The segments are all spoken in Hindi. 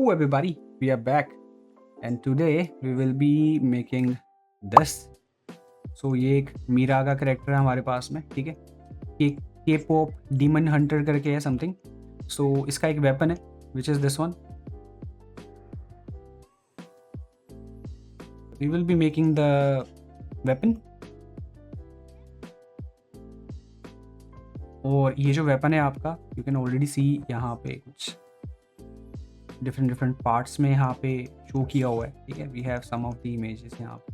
Hello everybody, we are back and today we will be making this. So ये एक मीरा का करेक्टर है हमारे पास में, ठीक है। ये के पॉप डीमन हंटर करके है समथिंग। सो इसका एक वेपन है which is this one. We will be making the weapon. और ये जो वेपन है आपका, यू कैन ऑलरेडी सी यहाँ पे कुछ डिफरेंट पार्ट्स में यहाँ पे शो किया हुआ है, ठीक है। We have some of the images यहाँ पे,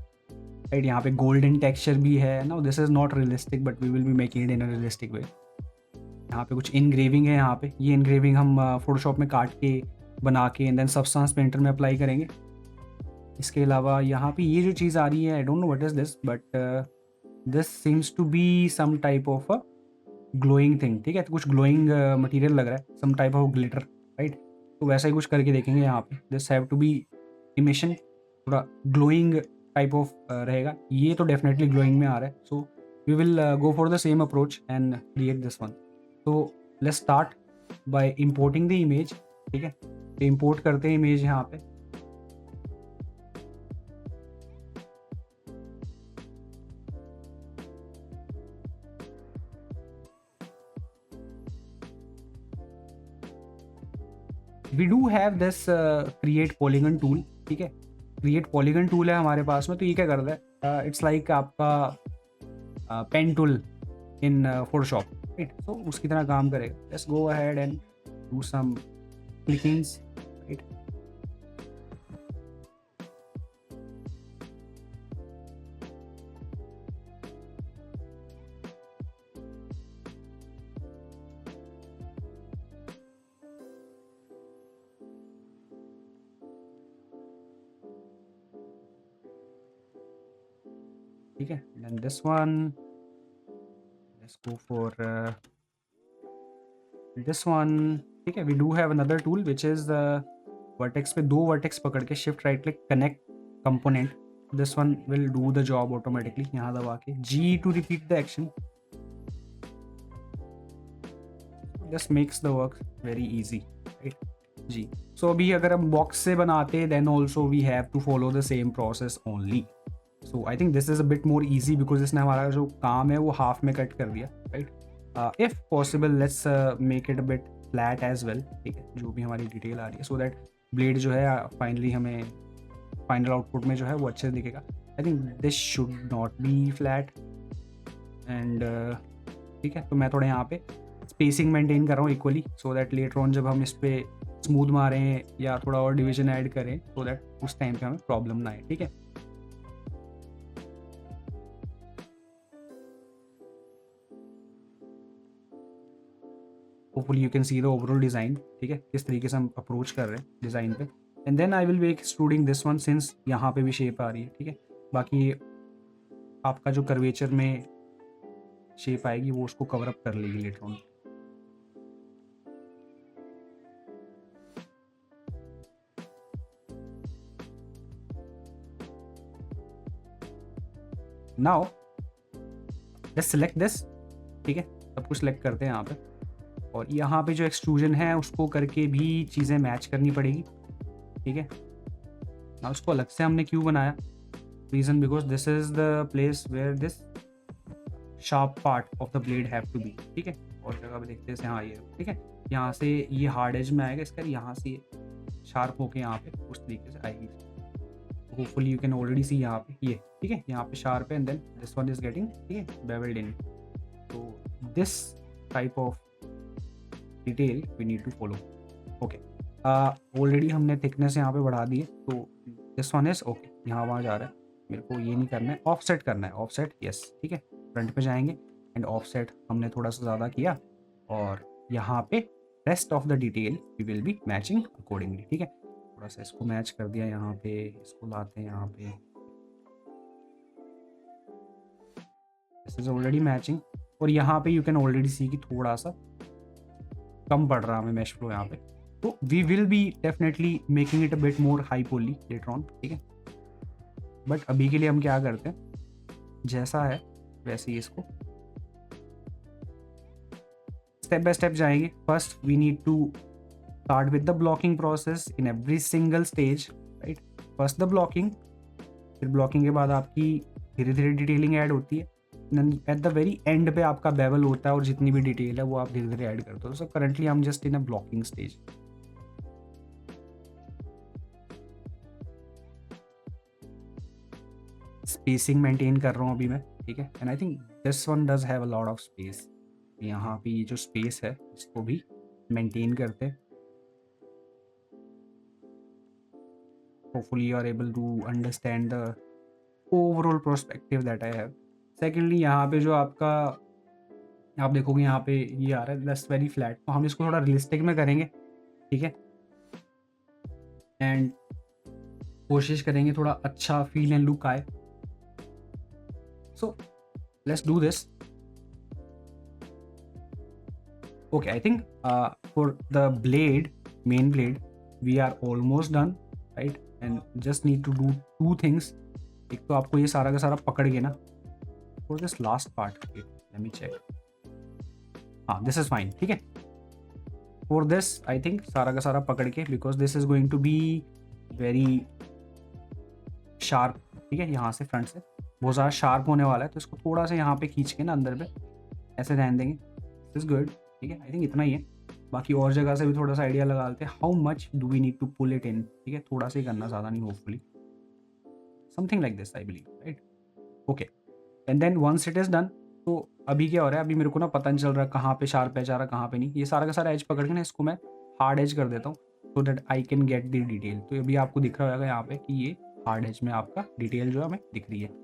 राइट। यहाँ पे गोल्डन टेक्सचर भी है ना। This is not realistic but we will be making it in a realistic way. यहाँ पे कुछ इनग्रेविंग है। यहाँ पे ये इनग्रेविंग हम फोटोशॉप में काट के बना के एंड देन सबस्टांस पेंटर में अप्लाई करेंगे। इसके अलावा यहाँ पे ये जो चीज़ आ रही है, I don't know what is this but this seems to be some type of a glowing thing, ठीक है। तो कुछ ग्लोइंग मटेरियल लग रहा है, some type of glitter, right. तो वैसा ही कुछ करके देखेंगे यहाँ पे। This have to be emission, थोड़ा ग्लोइंग टाइप ऑफ रहेगा। ये तो डेफिनेटली ग्लोइंग में आ रहा है। So we will go for the same approach and create this one. तो let's start by importing the image, ठीक है। तो इंपोर्ट करते हैं इमेज यहाँ पे। We do have this create polygon tool, ठीक है। क्रिएट पॉलीगन टूल है हमारे पास में। तो ये क्या करता है, इट्स लाइक आपका pen tool in Photoshop, right. तो उसकी तरह काम करेगा। Let's go ahead and do some clickings, right. ठीक है, then this one, let's go for this one, ठीक है। We do have another tool which is vertex पे दो वर्टेक्स पकड़ के shift right click connect component. This one will do the job automatically. यहाँ दबा के G to repeat the action. This makes the work very easy, right जी। सो अभी अगर हम बॉक्स से बनाते then also we have to follow the same process only. So I think this is a bit more easy because इसने हमारा जो काम है वो हाफ में कट कर दिया, right. If possible let's make it a bit flat edge well, ठीक है। जो भी हमारी डिटेल आ रही है, सो दैट ब्लेड जो है फाइनली हमें फाइनल आउटपुट में जो है वो अच्छे से दिखेगा। आई think this should not be flat and ठीक है। तो मैं थोड़ा यहाँ पे स्पेसिंग मेंटेन कर रहा हूँ equally, so that later on जब हम इस पर स्मूथ मारें या थोड़ा और डिवीजन ऐड करें, सो दैट उस टाइम पे हमें प्रॉब्लम ना आए, ठीक है। Hopefully you can see the overall design, ठीक है। किस तरीके से हम अप्रोच कर रहे हैं डिज़ाइन पे। And then I will be extruding this one since यहाँ पे भी शेप आ रही है, ठीक है। बाकी आपका जो कर्वेचर में शेप आएगी वो उसको कवर अप कर लेगी later on. Now let's select this, ठीक है। सब कुछ सेलेक्ट करते हैं यहाँ पे। और यहाँ पे जो एक्सट्रूजन है उसको करके भी चीज़ें मैच करनी पड़ेगी, ठीक है ना। उसको अलग से हमने क्यों बनाया, reason because this is the place where this sharp part of the blade have to be, ठीक है। और जगह पे देखते हैं, हाँ ये, ठीक है। यहाँ से ये हार्ड एज में आएगा इसका, यहाँ से शार्प होके यहाँ पे उस तरीके से आएगी। Hopefully you can already see यहाँ पे ये, ठीक है। यहाँ पे शार्प है and then this one is getting, ठीक है, बेवल्ड इन। तो this type of detail we need to follow, okay. Already हमने थिकनेस यहाँ पे बढ़ा दी है, तो दिस वन इज ओके। यहाँ वहाँ जा रहा है, मेरे को ये नहीं करना है, ऑफसेट करना है, ऑफसेट, यस, ठीक है। फ्रंट पे जाएंगे एंड ऑफसेट हमने थोड़ा सा ज़्यादा किया और यहाँ पे rest of the detail we will be matching accordingly, ठीक है। थोड़ा सा इसको मैच कर दिया यहाँ पे, इसको लाते हैं यहाँ पे, दिस इज ऑलरेडी मैचिंग। और यहाँ पे यू कैन ऑलरेडी सी कि थोड़ा सा कम पड़ रहा है हमें मैश फ्लो यहाँ पे। तो we will be definitely making it a bit more high poly later on, ठीक है। बट अभी के लिए हम क्या करते हैं, जैसा है वैसे ही इसको स्टेप बाय स्टेप जाएंगे। First we need to start with the blocking process in every single stage, right? First the blocking, फिर blocking के बाद आपकी धीरे धीरे डिटेलिंग ऐड होती है, एट द वेरी एंड पे आपका बेवल होता है और जितनी भी डिटेल है वो आप धीरे धीरे ऐड करते हो. So currently I am just in a blocking stage. Spacing maintain कर रहा हूँ अभी मैं, ठीक है. And I think this one does have a lot of space. यहाँ पे ये जो स्पेस है इसको भी मेंटेन करते हैं. Hopefully you are able to understand the overall perspective that I have. Secondly यहाँ पे जो आपका आप देखोगे यहाँ पे ये आ रहा है दस वेरी फ्लैट, तो हम इसको थोड़ा रियलिस्टिक में करेंगे, ठीक है. एंड कोशिश करेंगे थोड़ा अच्छा फील एंड लुक आए. So let's do this. Okay, I think for the blade, main blade, we are almost done, right? And just need to do two things. एक तो आपको ये सारा का सारा पकड़ के ना, for this last part, okay, let me check. हाँ, this is fine, ठीक है. For this, I think सारा का सारा पकड़ के, because this is going to be very sharp, ठीक है. यहाँ से फ्रंट से बहुत ज़्यादा शार्प होने वाला है, तो इसको थोड़ा सा यहाँ पे खींच के ना अंदर पे ऐसे ध्यान देंगे. This is good. ठीक है. आई थिंक इतना ही है. बाकी और जगह से भी थोड़ा सा आइडिया लगा लेते हैं. How much do we need to pull it in, ठीक है. थोड़ा सा ही करना, ज़्यादा नहीं. Hopefully something like this I believe, right. Okay, and then once it is done, तो अभी क्या हो रहा है, अभी मेरे को ना पता नहीं चल रहा कहाँ पे शार्प एज आ रहा कहाँ पे नहीं. ये सारा का सारा एज पकड़ के ना इसको मैं हार्ड एज कर देता हूँ, so that I can get the detail. तो अभी आपको दिख रहा होगा यहाँ पे कि ये हार्ड एज में आपका डिटेल जो है हमें दिख रही है.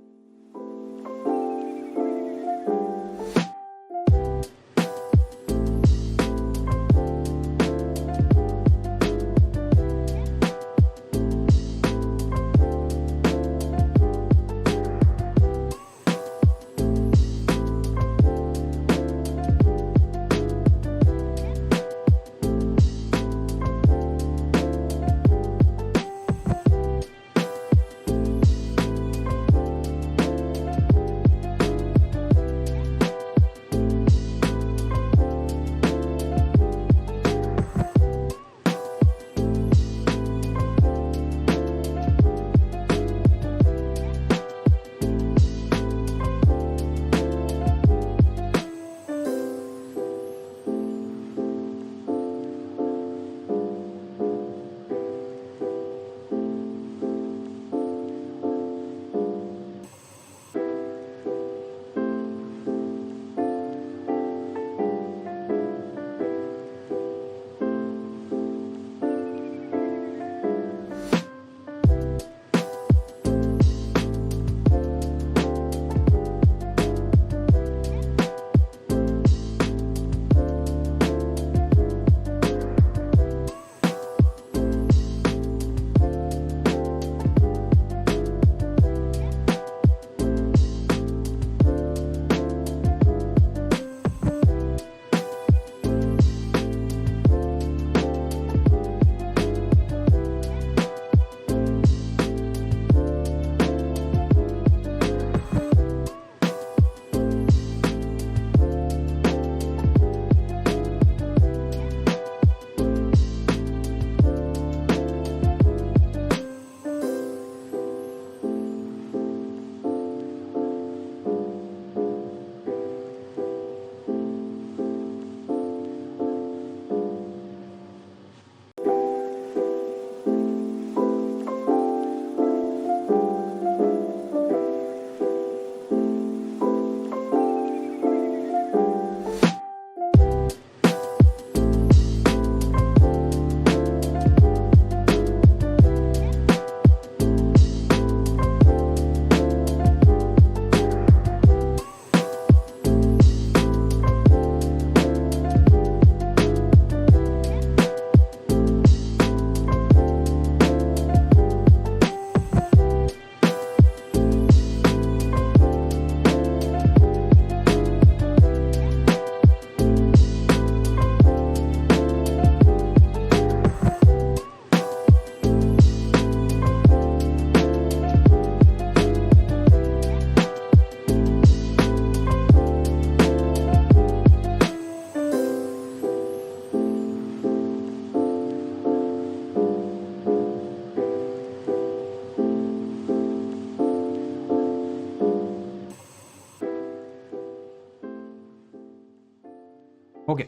ओके,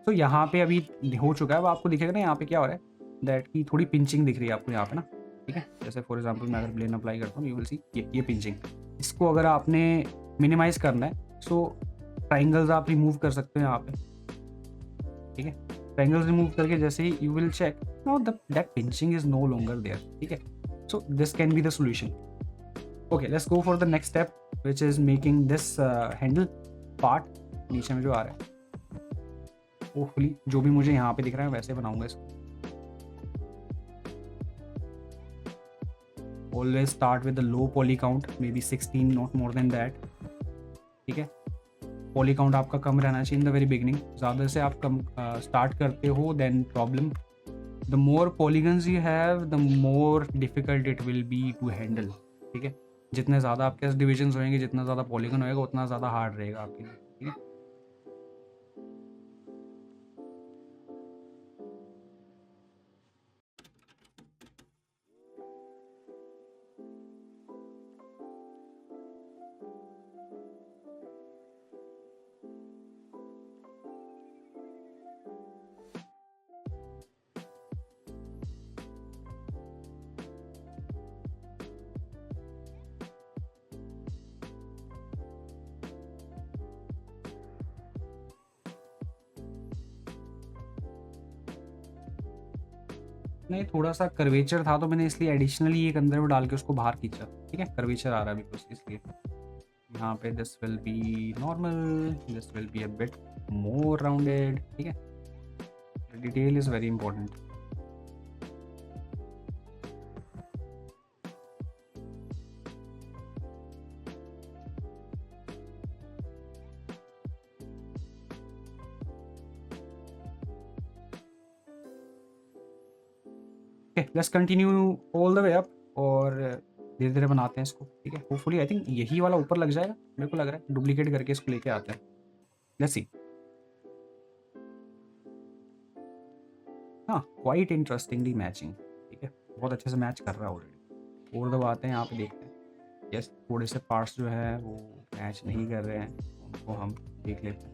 तो यहाँ पे अभी हो चुका है। अब आपको दिखेगा ना यहाँ पे क्या हो रहा है, दैट की थोड़ी पिंचिंग दिख रही है आपको यहाँ पे ना, ठीक है। जैसे फॉर एग्जांपल मैं अगर ब्लेंड अप्लाई करता हूँ, यू विल सी ये पिंचिंग। इसको अगर आपने मिनिमाइज करना है, सो ट्राइंगल्स आप रिमूव कर सकते हो यहाँ पे, ठीक है। ट्राइंगल्स रिमूव करके जैसे ही you will check now that pinching is no longer there, ठीक है। So this can be the solution. Okay, let's go for the next step which is making this handle part नीचे में जो आ रहा है, होपफुली जो भी मुझे यहाँ पे दिख रहा है वैसे बनाऊंगा इसको। Always start with the low poly count, may be 16, not more than that, ठीक है। पॉली काउंट आपका कम रहना चाहिए इन द वेरी बिगिनिंग। ज़्यादा से आप कम स्टार्ट करते हो then problem. The more polygons you have the more difficult it will be to handle, ठीक है। जितने ज़्यादा आपके पास डिविजन्स होंगे, जितना ज़्यादा पॉलीगन होएगा, उतना ज़्यादा हार्ड रहेगा आपके लिए, ठीक है। नहीं, थोड़ा सा कर्वेचर था तो मैंने इसलिए एडिशनली एक अंदर में डाल के उसको बाहर खींचा, ठीक है। कर्वेचर आ रहा है बिकॉज इसलिए यहाँ पे this will be normal, this will be a bit more rounded, ठीक है। Detail is very important. Okay, let's continue all the way up और धीरे धीरे बनाते हैं इसको, ठीक है। होपफुली आई थिंक यही वाला ऊपर लग जाएगा, मेरे को लग रहा है। डुप्लीकेट करके इसको लेके आते हैं, लेट्स सी। हाँ, क्वाइट इंटरेस्टिंगली मैचिंग, ठीक है। बहुत अच्छे से मैच कर रहा है ऑलरेडी। और दबाते हैं यहाँ पे, देखते हैं। यस, थोड़े से पार्ट्स जो है वो मैच नहीं कर रहे हैं, उनको हम देख लेते हैं।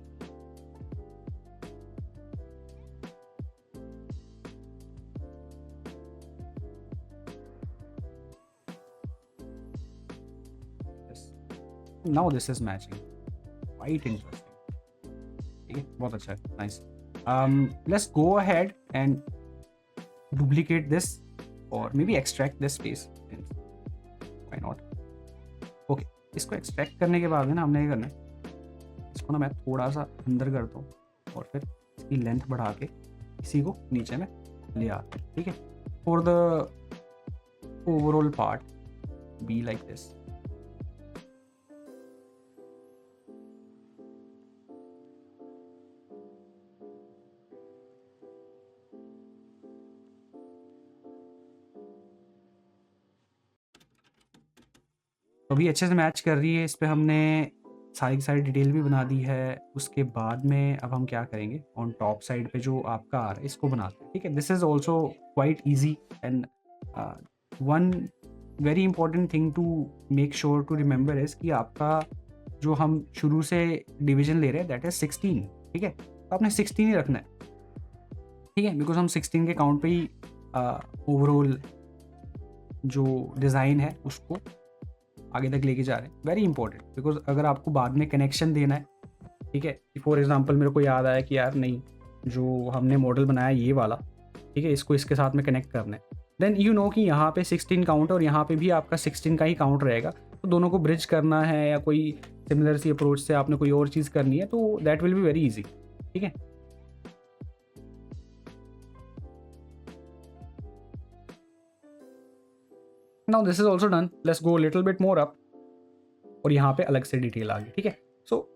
Now this is matching, quite interesting, ठीक है। बहुत अच्छा है, nice. Let's go ahead and duplicate this और maybe extract this space, why not. Okay, इसको एक्सट्रैक्ट करने के बाद में ना हमने ये करना है, इसको ना मैं थोड़ा सा अंदर करता हूँ और फिर इसकी लेंथ बढ़ा के इसी को नीचे में ले आता हूँ, ठीक है। For the overall part be like this. तो अभी अच्छे से मैच कर रही है। इस पे हमने सारी की सारी डिटेल भी बना दी है। उसके बाद में अब हम क्या करेंगे, ऑन टॉप साइड पे जो आपका आ रहा है इसको बनाते हैं, ठीक है। This is also quite easy and one very important thing to make sure to remember is कि आपका जो हम शुरू से डिवीजन ले रहे हैं दैट इज 16, ठीक है। तो आपने 16 ही रखना है, ठीक है, बिकॉज हम 16 के काउंट पे ही ओवरऑल जो डिज़ाइन है उसको आगे तक लेके जा रहे हैं। वेरी इंपॉर्टेंट, बिकॉज अगर आपको बाद में कनेक्शन देना है, ठीक है। फॉर एग्जांपल मेरे को याद आया कि यार नहीं, जो हमने मॉडल बनाया ये वाला, ठीक है, इसको इसके साथ में कनेक्ट करना है, देन यू नो कि यहाँ पे 16 काउंट और यहाँ पे भी आपका 16 का ही काउंट रहेगा। तो दोनों को ब्रिज करना है या कोई सिमिलर सी अप्रोच से आपने कोई और चीज़ करनी है तो that will be very easy, ठीक है। Now this is also done, let's go little bit more up और यहाँ पे अलग से डिटेल आ गई, ठीक है। सो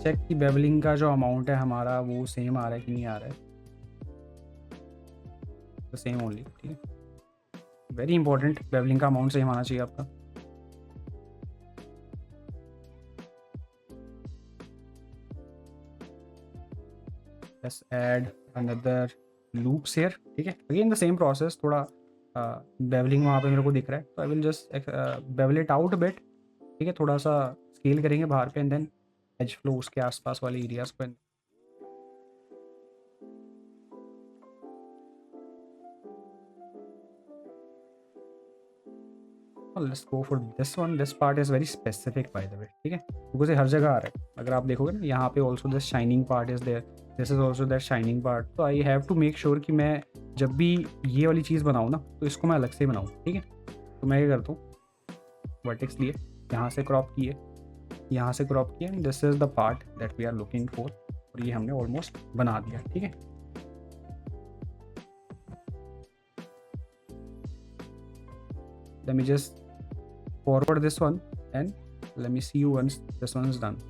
चेक कि बेवलिंग का जो अमाउंट है हमारा वो सेम आ रहा है कि नहीं आ रहा है। तो सेम ओनली, ठीक है। वेरी इंपॉर्टेंट, बेवलिंग का अमाउंट सेम आना चाहिए आपका। Let's add another loops here, ठीक है। अगेन द सेम प्रोसेस, थोड़ा बेवलिंग वहाँ पे मेरे को दिख रहा है तो I will just bevel it out bit, ठीक है। थोड़ा सा स्केल करेंगे बाहर पे एंड देन एज फ्लो उसके आसपास वाले एरियाज को। Let's go for this one, this part is very specific by the way, ठीक है, बिकॉज ये हर जगह आ रहा है। अगर आप देखोगे ना यहाँ पे also this shining part is there, this is also that shining part. तो I have to make sure कि मैं जब भी ये वाली चीज़ बनाऊँ ना तो इसको मैं अलग से बनाऊँ, ठीक है। तो मैं क्या करता हूँ, वर्टेक्स लिए, यहाँ से क्रॉप किए, यहाँ से क्रॉप किया, this is the part that we are looking for, और ये हमने ऑलमोस्ट बना दिया, ठीक है। Let me just forward this one and let me see you once this one is done.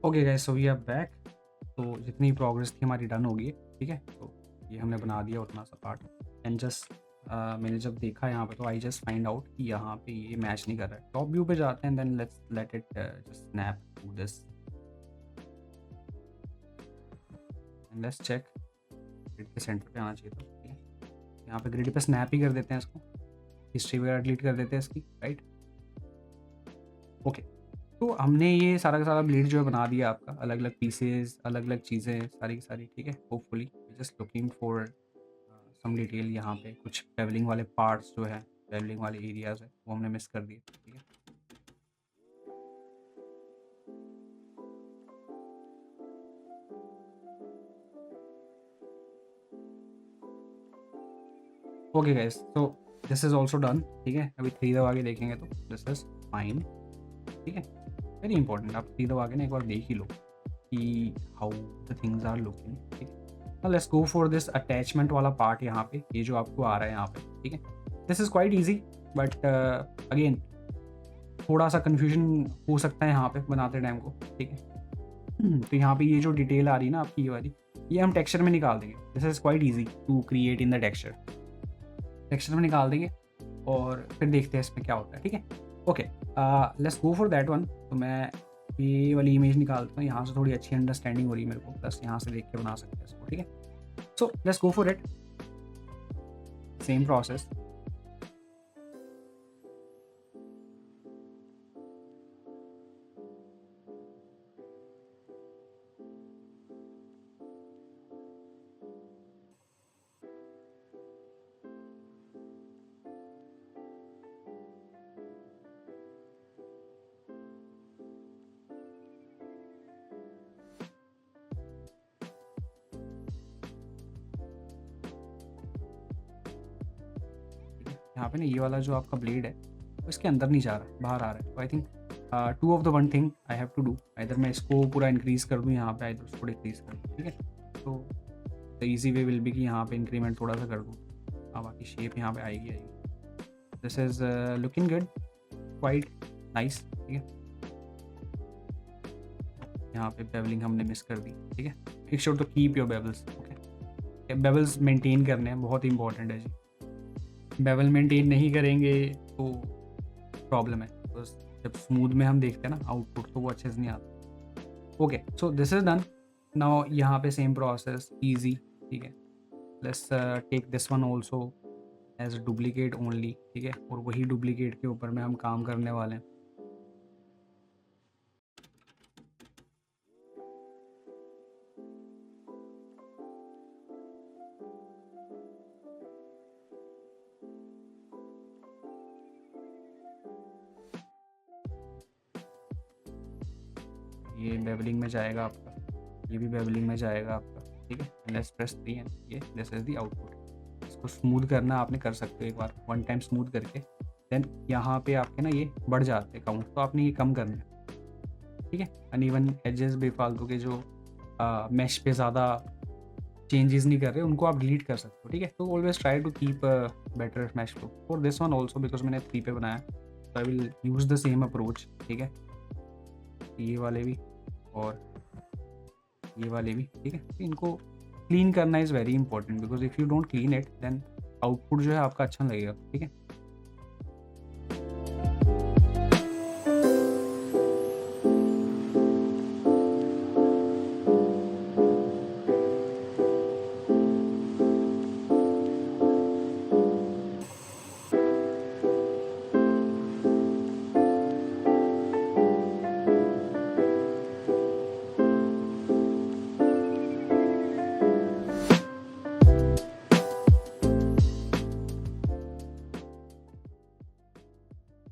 Okay guys, so we are back. तो जितनी प्रोग्रेस थी हमारी डन हो गई है, ठीक है। तो ये हमने बना दिया उतना सा पार्ट एंड जस्ट मैंने जब देखा यहाँ पे तो आई जस्ट फाइंड आउट कि यहाँ पे ये मैच नहीं कर रहा है। टॉप व्यू पे जाते हैं, then let's let it just snap to this and let's check. Grid के सेंटर पे आना चाहिए था, ठीक है। यहाँ पे ग्रिड पे स्नैप ही कर देते हैं इसको, हिस्ट्री वगैरह डिलीट कर देते हैं इसकी, राइट। ओके, तो हमने ये सारा का सारा ब्लेड जो है बना दिया आपका, अलग अलग पीसेस, अलग अलग चीज़ें सारी की सारी, ठीक है। Hopefully just looking for some detail. यहाँ पे कुछ बेवलिंग वाले पार्ट्स जो है, बेवलिंग वाले एरियाज है, वो हमने मिस कर दिए, ठीक है। ओके गाइस, तो दिस इज ऑल्सो डन, ठीक है। अभी 3 दबा के देखेंगे तो दिस इज फाइन, ठीक है। वेरी इंपॉर्टेंट, आप 3 दबा के ना एक बार देख ही लो कि how the things are looking, ठीक है। Let's go for this attachment वाला पार्ट यहाँ पे, ये जो आपको आ रहा है यहाँ पे, ठीक है। This is quite easy but again थोड़ा सा कन्फ्यूजन हो सकता है यहाँ पे बनाते टाइम को, ठीक है। तो यहाँ पे ये जो डिटेल आ रही है ना आपकी, ये वाली, ये हम टेक्सचर में निकाल देंगे। This is quite easy to create in the texture में निकाल देंगे और फिर देखते हैं इसमें क्या होता है, ठीक है। Okay, let's go for that one. तो मैं ये वाली इमेज निकालता हूँ, यहाँ से थोड़ी अच्छी अंडरस्टैंडिंग हो रही है मेरे को, प्लस यहाँ से देख के बना सकते हैं इसको, ठीक है। So let's go for it, same process. यहाँ पे ना ये वाला जो आपका ब्लेड है वो इसके अंदर नहीं जा रहा, बाहर आ रहा है। तो I think two of the one thing I have to do, इधर मैं इसको पूरा इंक्रीज़ कर दूँ यहाँ पे, इधर उसको डिक्रीज़ कर दूँ, ठीक है। तो the easy way will be कि यहाँ पे इंक्रीमेंट थोड़ा सा कर दूँ, बाकी शेप यहाँ पे आएगी। This is looking good, quite nice, ठीक है। यहाँ पे बेवलिंग हमने मिस कर दी, ठीक है। Make sure to keep your bevels, okay. Bevels maintain करने हैं, बहुत इंपॉर्टेंट है जी। बेवल मेंटेन नहीं करेंगे तो प्रॉब्लम है, बस जब स्मूथ में हम देखते हैं ना आउटपुट तो वो अच्छे से नहीं आता। Okay, so this is done. Now यहाँ पे सेम प्रोसेस, इजी, ठीक है। Let's take this one also as duplicate only, ठीक है, और वही डुप्लीकेट के ऊपर में हम काम करने वाले हैं। ये बेवलिंग में जाएगा आपका, ये भी बेवलिंग में जाएगा आपका, ठीक है। लेट्स प्रेस 3 एंड ये दिस इज द आउटपुट। इसको स्मूथ करना आपने कर सकते हो एक बार, वन टाइम स्मूथ करके, देन यहाँ पे आपके ना ये बढ़ जाते हैं काउंट, तो आपने ये कम करना है, ठीक है। अनइवन एजेस बेफालतू के जो मैश पे ज़्यादा चेंजेस नहीं कर रहे उनको आप डिलीट कर सकते हो, ठीक है। तो always try to keep better mesh flow for this one also, because मैंने 3 पे बनाया, तो I will use the same approach, ठीक है। ये वाले भी और ये वाले भी, ठीक है। तो इनको क्लीन करना is very important, because if you don't clean it then output जो है आपका अच्छा लगेगा, ठीक है।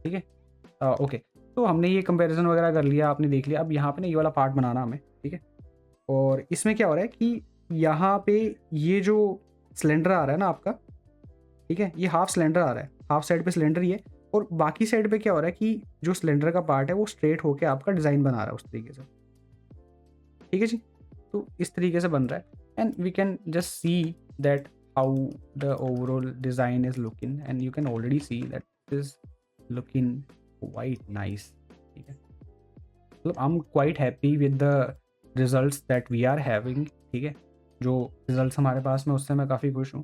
ठीक है, ओके। तो हमने ये कंपैरिजन वगैरह कर लिया, आपने देख लिया। अब यहाँ पे ना ये वाला पार्ट बनाना हमें, ठीक है। और इसमें क्या हो रहा है कि यहाँ पे ये जो सिलेंडर आ रहा है ना आपका, ठीक है, ये हाफ सिलेंडर आ रहा है, हाफ साइड पे सिलेंडर ही है, और बाकी साइड पे क्या हो रहा है कि जो सिलेंडर का पार्ट है वो स्ट्रेट होके आपका डिज़ाइन बना रहा है उस तरीके से, ठीक है जी। तो इस तरीके से बन रहा है and we can just see that how the overall design is looking, and you can already see that is looking quite nice, ठीक है। मतलब I'm quite happy with the results that we are having, ठीक है। जो रिजल्ट्स हमारे पास में उससे मैं काफ़ी खुश हूँ।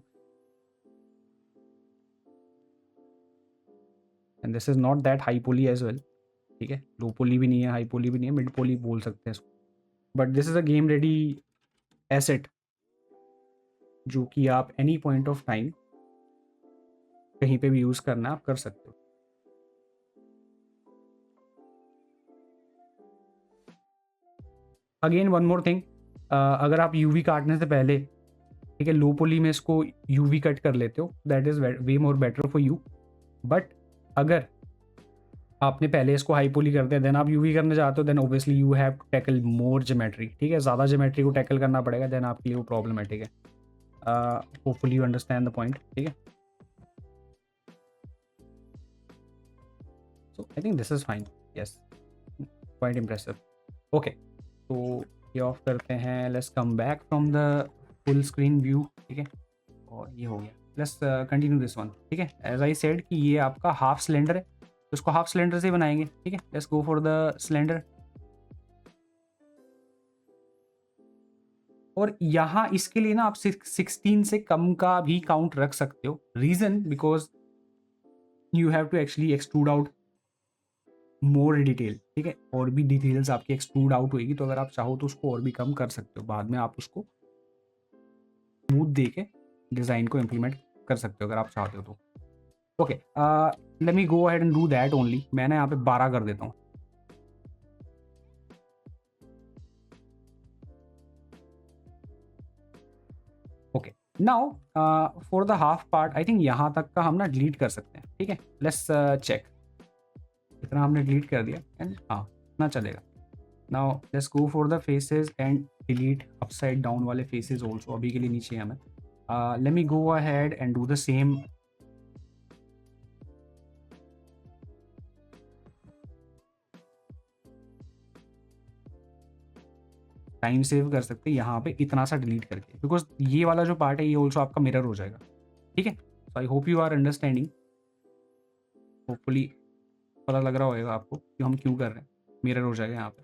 And this is not that high poly as well, ठीक है। लो पोली भी नहीं है, हाई पोली भी नहीं है, मिड पोली बोल सकते हैं इसको, but this is a game ready asset जो कि आप एनी पॉइंट ऑफ टाइम कहीं पे भी यूज़ करना आप कर सकते हो। अगेन वन मोर थिंग, अगर आप यूवी काटने से पहले, ठीक है, लो पोली में इसको यूवी कट कर लेते हो, that is way more better for you. But अगर आपने पहले इसको हाई पोली करते हैं देन आप यूवी करने जाते हो, then obviously you have to tackle more geometry, ठीक है। ज़्यादा ज्योमेट्री को टैकल करना पड़ेगा, देन आपके लिए वो प्रॉब्लमेटिक है। Hopefully you understand the point, ठीक है। So I think this is fine, yes, quite impressive. Okay, तो ये ऑफ करते हैं, let's come back from the full screen view, ठीक है। और ये हो गया, लेट्स कंटिन्यू दिस वन, ठीक है। एज आई सेड कि ये आपका हाफ सिलेंडर है, तो उसको हाफ सिलेंडर से बनाएंगे, ठीक है। Let's go for the cylinder. और यहाँ इसके लिए ना आप 16 से कम का भी काउंट रख सकते हो। Reason because you have to actually extrude out more detail, ठीक है। और भी डिटेल्स आपकी एक्सट्रूड आउट होगी, तो अगर आप चाहो तो उसको और भी कम कर सकते हो, बाद में आप उसको स्मूथ दे के डिज़ाइन को इम्प्लीमेंट कर सकते हो अगर आप चाहते हो तो। Okay, let me go ahead and do that only. मैंने यहाँ पे 12 कर देता हूँ। Okay, now for the half part I think यहाँ तक का हम ना डिलीट कर सकते हैं, ठीक है। लेट्स चेक, इतना हमने डिलीट कर दिया एंड हाँ इतना चलेगा। Now let's go for the faces and delete upside down वाले फेसेस ऑल्सो, अभी के लिए नीचे हमें। Let me go ahead and do the same. Time save कर सकते हैं यहाँ पे इतना सा डिलीट करके, बिकॉज ये वाला जो पार्ट है ये ऑल्सो आपका मिरर हो जाएगा, ठीक है। So I hope you are understanding, hopefully पता लग रहा होगा आपको कि हम क्यों कर रहे हैं, मिरर हो जाएगा यहाँ पे।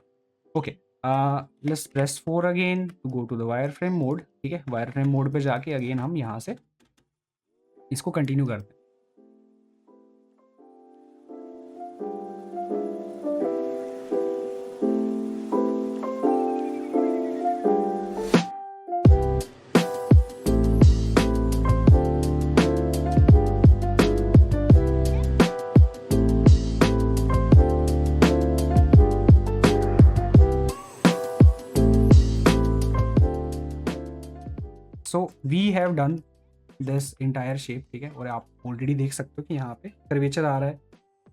Okay, let's press 4 again to go to the wire frame mode, ठीक है। वायर फ्रेम मोड पे जाके अगेन हम यहाँ से इसको कंटिन्यू करते हैं। We have done this entire shape, ठीक है। और आप ऑलरेडी देख सकते हो कि यहाँ पे कर्वेचर आ रहा है,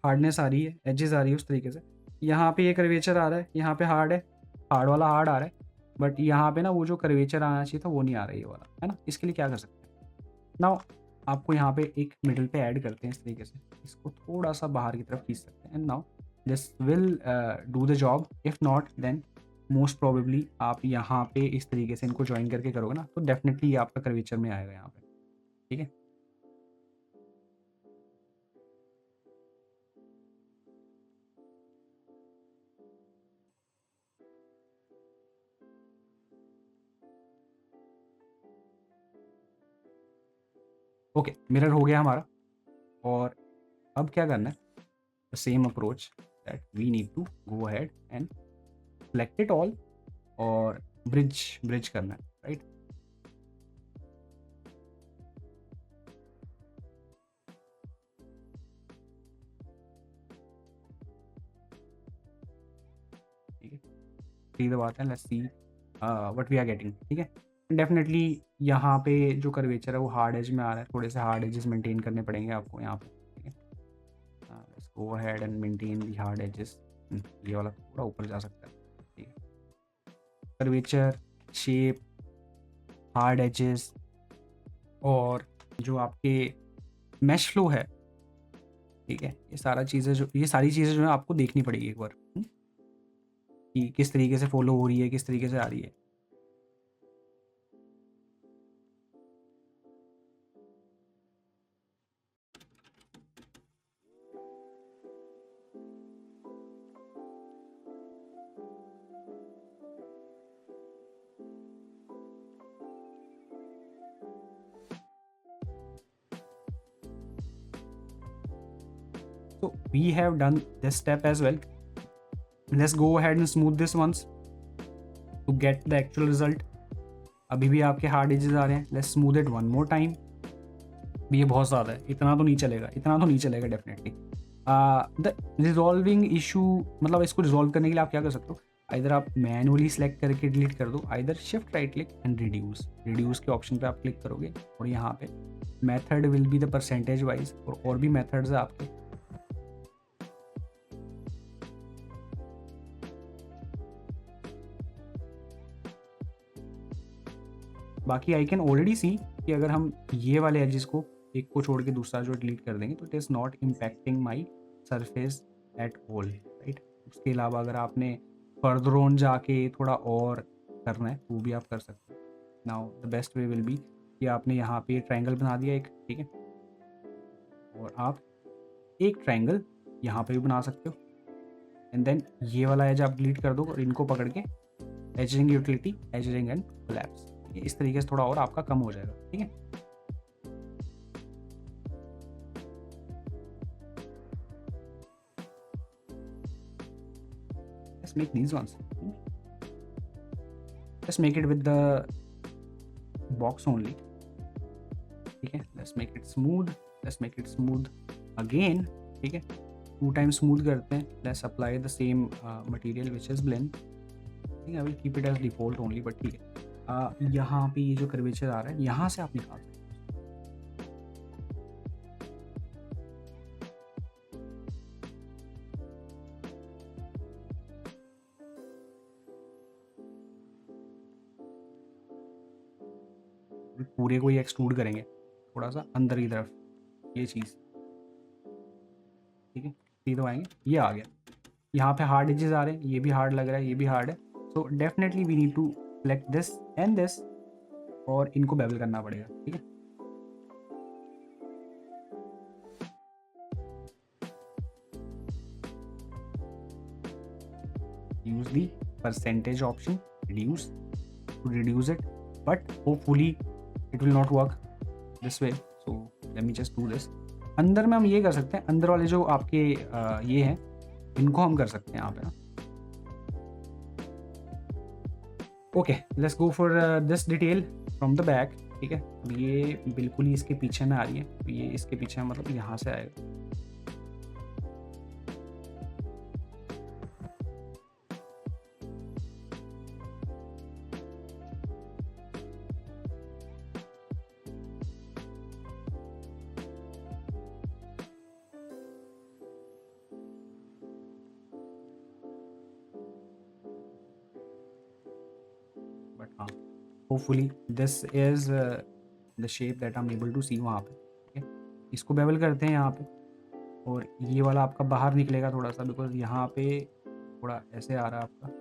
हार्डनेस आ रही है, एजेस आ रही है उस तरीके से। यहाँ पे ये कर्वेचर आ रहा है, यहाँ पे हार्ड है, हार्ड वाला हार्ड आ रहा है, बट यहाँ पे ना वो जो कर्वेचर आना चाहिए था वो नहीं आ रहा है, ये वाला, है ना। इसके लिए क्या कर सकते हैं, नाउ आपको यहाँ पे एक मिडल पे ऐड करते हैं इस तरीके से, इसको थोड़ा सा बाहर की तरफ खींच सकते हैं, and now this will do the job. If not then most probably आप यहाँ पे इस तरीके से इनको ज्वाइन करके करोगे ना, तो डेफिनेटली ये आपका कर्वेचर में आएगा यहाँ पे, ठीक है। ओके, मिरर हो गया हमारा। और अब क्या करना है, the same approach that we need to go ahead and select it all और ब्रिज ब्रिज करना है, राइट। ठीक है, सीधी बात है, let's see what we are getting, ठीक है। डेफिनेटली यहाँ पे जो कर्वेचर है वो हार्ड एज में आ रहा है, थोड़े से हार्ड एजेस मेंटेन करने पड़ेंगे आपको यहाँ पे, ठीक है। Let's go ahead and maintain the hard edges. ये वाला थोड़ा ऊपर जा सकता है, ठीक है। कर्वेचर, शेप, हार्ड एजेस और जो आपके मैश फ्लो है, ठीक है, ये सारी चीज़ें जो है आपको देखनी पड़ेगी एक बार, कि किस तरीके से फॉलो हो रही है, किस तरीके से आ रही है। So we have done this step as well. Let's go ahead and smooth this once to get the actual result. अभी भी आपके हार्ड एजेस आ रहे हैं, let's smooth it one more time. ये बहुत ज़्यादा है, इतना तो नहीं चलेगा, इतना तो नहीं चलेगा डेफिनेटली। द रिजॉल्विंग इशू, मतलब इसको रिजॉल्व करने के लिए आप क्या कर सकते हो, आइदर आप मैनुअली सेलेक्ट करके डिलीट कर दो, either shift right click and reduce के ऑप्शन पे आप क्लिक करोगे और यहाँ पे method will be the percentage wise, और भी मेथड्स है आपके। बाकी आई कैन ऑलरेडी सी कि अगर हम ये वाले एजेस को एक को छोड़ के दूसरा जो डिलीट कर देंगे तो it is not impacting my surface at all, right. उसके अलावा अगर आपने फर्दर ऑन जाके थोड़ा और करना है तो वो भी आप कर सकते हो। Now the best way will be कि आपने यहाँ पे ट्रायंगल बना दिया एक, ठीक है, और आप एक ट्रायंगल यहाँ पे भी बना सकते हो, एंड देन ये वाला एज आप डिलीट कर दो और इनको पकड़ के एजरिंग यूटिलिटी, एजरिंग एंड कोलैप्स, इस तरीके से थोड़ा और आपका कम हो जाएगा, ठीक है। Let's make these ones. Let's make it with the box only. ठीक है, let's make it smooth. Let's make it smooth again. ठीक है, 2 times smooth करते हैं. Let's apply the same material which is blend. ठीक है, I will keep it as default only, but ठीक है। यहाँ पे ये जो कर्वेचर आ रहा है यहाँ से आप निकाल सकते हैं। पूरे को ही एक्सट्रूड करेंगे थोड़ा सा अंदर की तरफ, ये चीज़, ठीक है। सीधे आएंगे, ये आ गया। यहाँ पे हार्ड एजेस आ रहे हैं, ये भी हार्ड लग रहा है, ये भी हार्ड है, so definitely we need to select this and this और इनको बेबल करना पड़ेगा, ठीक है। use the percentage option, reduce, to reduce it, but hopefully it will not work this way, so let me just do this। अंदर में हम ये कर सकते हैं, अंदर वाले जो आपके ये हैं इनको हम कर सकते हैं यहाँ पे ना। Okay, let's go for this detail from the back, ठीक है। अब ये बिल्कुल ही इसके पीछे में आ रही है, तो ये इसके पीछे मतलब यहाँ से आएगा। Hopefully this is the shape that I am able to see वहाँ पे, ठीक है। इसको बेवल करते हैं यहाँ पे, और ये वाला आपका बाहर निकलेगा थोड़ा सा, बिकॉज यहाँ पे थोड़ा ऐसे आ रहा है आपका।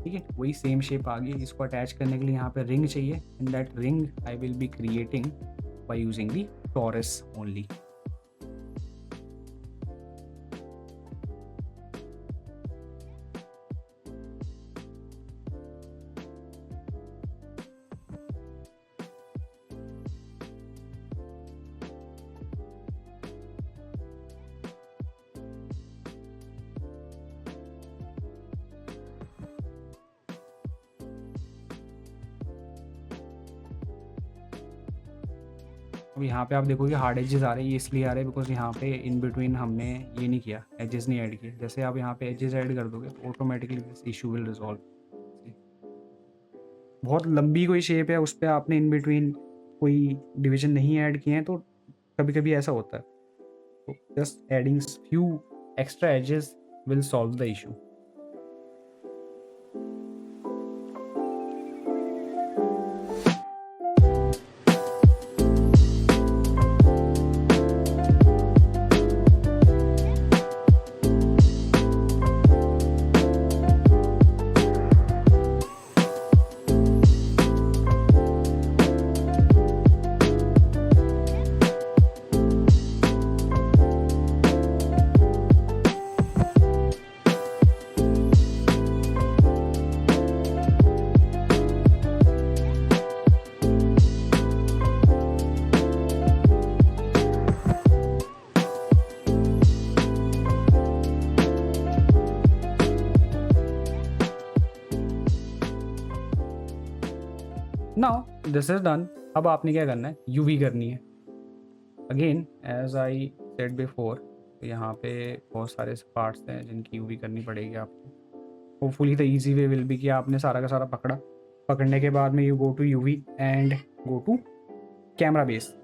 ठीक है, वही सेम शेप आ गई। इसको अटैच करने के लिए यहाँ पे रिंग चाहिए, and that ring I will be creating by using the taurus only. अब यहाँ पे आप देखोगे हार्ड एजेस आ रहे हैं, ये इसलिए आ रहे हैं बिकॉज यहाँ पे इन बिटवीन हमने ये नहीं किया, एजेस नहीं ऐड किए। जैसे आप यहाँ पे एजेस ऐड कर दोगे तो automatically this issue will resolve. बहुत लंबी कोई शेप है, उस पर आपने इन बिटवीन कोई डिवीजन नहीं ऐड किए हैं, तो कभी कभी ऐसा होता है। तो just adding few extra edges will solve the issue. Now this is done. अब आपने क्या करना है, यूवी करनी है। Again as I said before, तो यहाँ पे बहुत सारे पार्ट्स हैं जिनकी यूवी करनी पड़ेगी आपको। Hopefully the easy way will be कि आपने सारा का सारा पकड़ा, पकड़ने के बाद में you go to UV and go to camera base.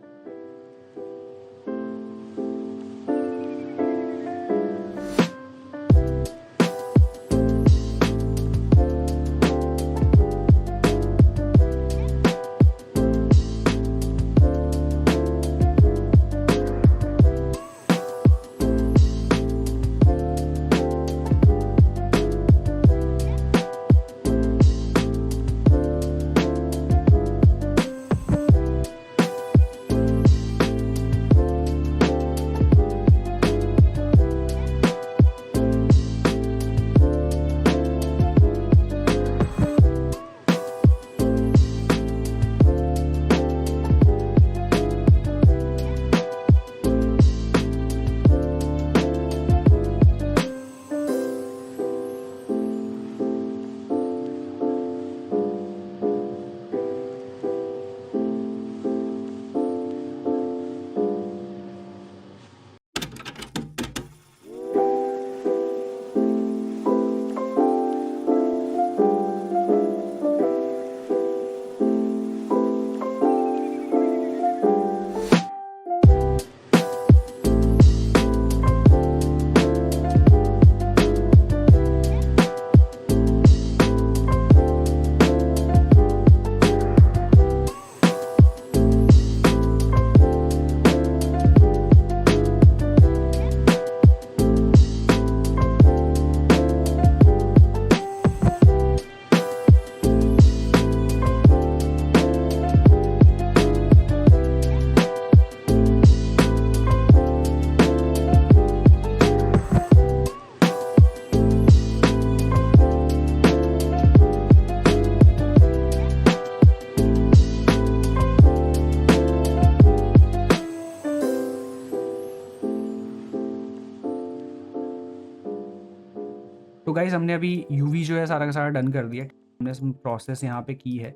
तो गाइस हमने अभी यूवी जो है सारा का सारा डन कर दिया। हमने प्रोसेस यहाँ पे की है,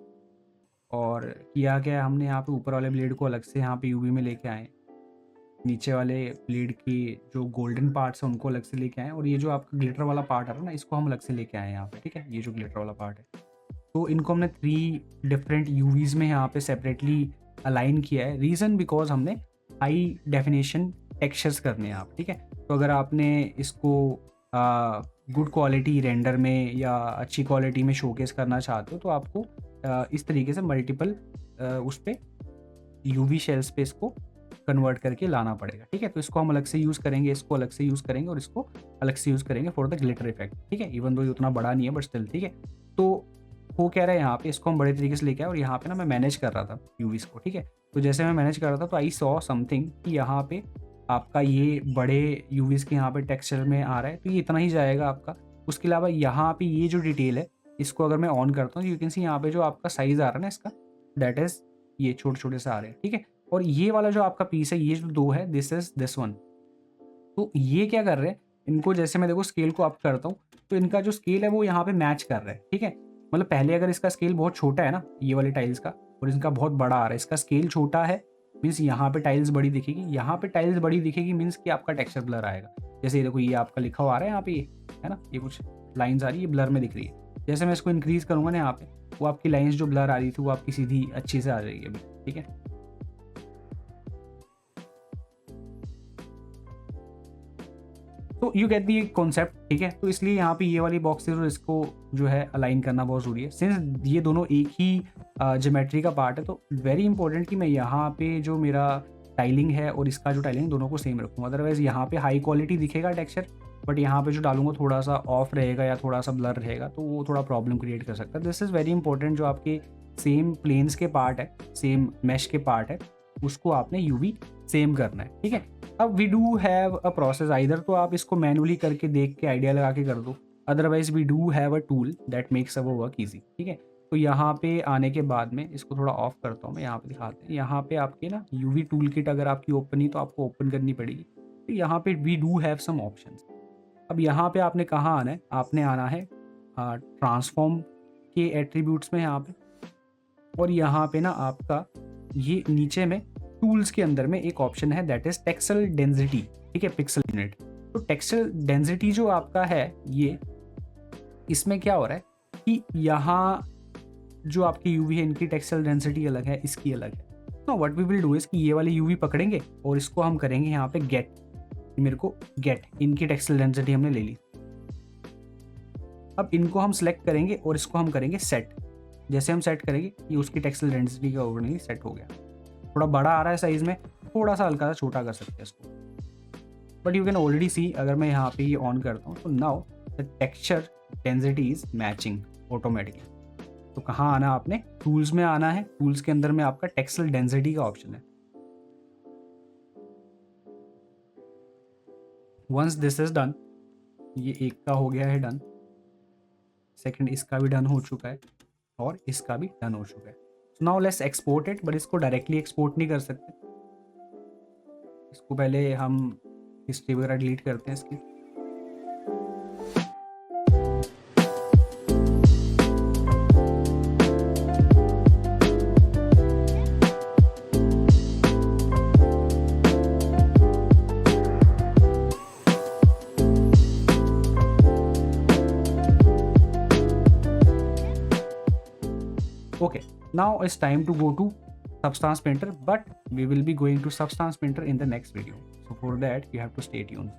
और किया क्या है, हमने यहाँ पे ऊपर वाले ब्लेड को अलग से यहाँ पे यूवी में लेके आए, नीचे वाले ब्लेड की जो गोल्डन पार्ट्स हैं उनको अलग से लेके आए, और ये जो आपका ग्लिटर वाला पार्ट है ना, इसको हम अलग से लेके आए यहाँ पे। ठीक है, ये जो ग्लिटर वाला पार्ट है, तो इनको हमने 3 डिफरेंट यूवीज़ में यहाँ पे सेपरेटली अलाइन किया है। रीज़न बिकॉज हमने हाई डेफिनेशन टेक्सचर्स करने हैं आप। ठीक है, तो अगर आपने इसको गुड क्वालिटी रेंडर में या अच्छी क्वालिटी में शोकेस करना चाहते हो तो आपको इस तरीके से मल्टीपल उस पर यूवी शेल्स पे इसको कन्वर्ट करके लाना पड़ेगा। ठीक है, तो इसको हम अलग से यूज़ करेंगे, इसको अलग से यूज़ करेंगे और इसको अलग से यूज़ करेंगे फॉर द ग्लिटर इफेक्ट। ठीक है, इवन दो ये उतना बड़ा नहीं है बट स्टिल। ठीक है, तो वो कह रहा है यहाँ पे इसको हम बड़े तरीके से लेके आए और यहाँ पे ना मैं मैनेज कर रहा था यूवीज़ को। ठीक है, तो जैसे मैं मैनेज कर रहा था तो आई सॉ समथिंग कि यहाँ पे आपका ये बड़े यूवीज़ के यहाँ पे टेक्सचर में आ रहा है, तो ये इतना ही जाएगा आपका। उसके अलावा यहाँ पे ये जो डिटेल है इसको अगर मैं ऑन करता हूँ यू कैन सी यहाँ पे जो आपका साइज़ आ रहा है ना इसका, दैट इज़ ये छोटे छोटे से आ रहे हैं। ठीक है, और ये वाला जो आपका पीस है ये जो दो है दिस इज दिस वन। तो ये क्या कर रहे हैं, इनको जैसे मैं देखो स्केल को अप करता हूँ तो इनका जो स्केल है वो यहाँ पे मैच कर रहा है। ठीक है, मतलब पहले अगर इसका स्केल बहुत छोटा है ना ये वाले टाइल्स का और इसका बहुत बड़ा आ रहा है, इसका स्केल छोटा है मीन्स यहाँ पे टाइल्स बड़ी दिखेगी, यहाँ पे टाइल्स बड़ी दिखेगी मीन्स कि आपका टेक्सचर ब्लर आएगा। जैसे ये देखो ये आपका लिखा हुआ आ रहा है यहाँ पे, ये है ना, ये कुछ लाइन्स आ रही है, ये ब्लर में दिख रही है। जैसे मैं इसको इंक्रीज करूँगा ना यहाँ पे वो आपकी लाइन्स जो ब्लर आ रही थी वो आपकी सीधी अच्छी से आ जाएगी अभी। ठीक है, तो यू गेट दी कॉन्सेप्ट। ठीक है, तो इसलिए यहाँ पे ये वाली बॉक्सेस और इसको जो है अलाइन करना बहुत ज़रूरी है सिंस ये दोनों एक ही ज्योमेट्री का पार्ट है। तो वेरी इंपॉर्टेंट कि मैं यहाँ पे जो मेरा टाइलिंग है और इसका जो टाइलिंग दोनों को सेम रखूँ, अदरवाइज यहाँ पे हाई क्वालिटी दिखेगा टेक्सचर बट यहाँ पे जो डालूंगा थोड़ा सा ऑफ रहेगा या थोड़ा सा ब्लर रहेगा तो वो थोड़ा प्रॉब्लम क्रिएट कर सकता है। दिस इज़ वेरी इंपॉर्टेंट, जो आपके सेम प्लेन्स के पार्ट है, सेम मैश के पार्ट है, उसको आपने यूवी सेम करना है। ठीक है, अब we do have a process, either तो आप इसको मैनुअली करके देख के आइडिया लगा के कर दो, otherwise we do have a tool that makes our work easy. ठीक है, तो यहाँ पे आने के बाद में इसको थोड़ा ऑफ करता हूँ मैं, यहाँ पे दिखाते हैं। यहाँ पे आपके ना यूवी टूल किट अगर आपकी ओपन नहीं तो आपको ओपन करनी पड़ेगी। तो यहाँ पे we do have some options. अब यहाँ पे आपने कहाँ आना है, आपने आना है ट्रांसफॉर्म के एट्रीब्यूट्स में यहाँ पे, और यहाँ पे ना आपका ये नीचे में टूल्स के अंदर में एक ऑप्शन है दैट इज टेक्सचर डेंसिटी। ठीक है, पिक्सल यूनिट। तो टेक्सचर डेंसिटी जो आपका है ये, इसमें क्या हो रहा है कि यहाँ जो आपकी यूवी है इनकी टेक्सचर डेंसिटी अलग है, इसकी अलग है। तो what we will do is कि ये वाली यूवी पकड़ेंगे और इसको हम करेंगे यहाँ पे गेट, मेरे को गेट इनकी टेक्सचर डेंसिटी हमने ले ली। अब इनको हम सेलेक्ट करेंगे और इसको हम करेंगे सेट। जैसे हम सेट करेंगे ये उसकी टेक्सचर डेंसिटी का ओवरली सेट हो गया। थोड़ा बड़ा आ रहा है साइज में, थोड़ा सा हल्का सा छोटा कर सकते हैं इसको, बट यू कैन ऑलरेडी सी अगर मैं यहाँ पे ये ऑन करता हूँ तो now the texture density is matching automatically. तो कहाँ आना, आपने टूल्स में आना है, टूल्स के अंदर में आपका टेक्सचर डेंसिटी का ऑप्शन है। वंस दिस इज डन, ये एक का हो गया है डन, सेकंड इसका भी डन हो चुका है और इसका भी डन हो चुका है। Now let's export it, but इसको डायरेक्टली एक्सपोर्ट नहीं कर सकते, इसको पहले हम हिस्ट्री वगैरह डिलीट करते हैं इसकी। Okay, now it's time to go to Substance Painter, but we will be going to Substance Painter in the next video. So for that, you have to stay tuned.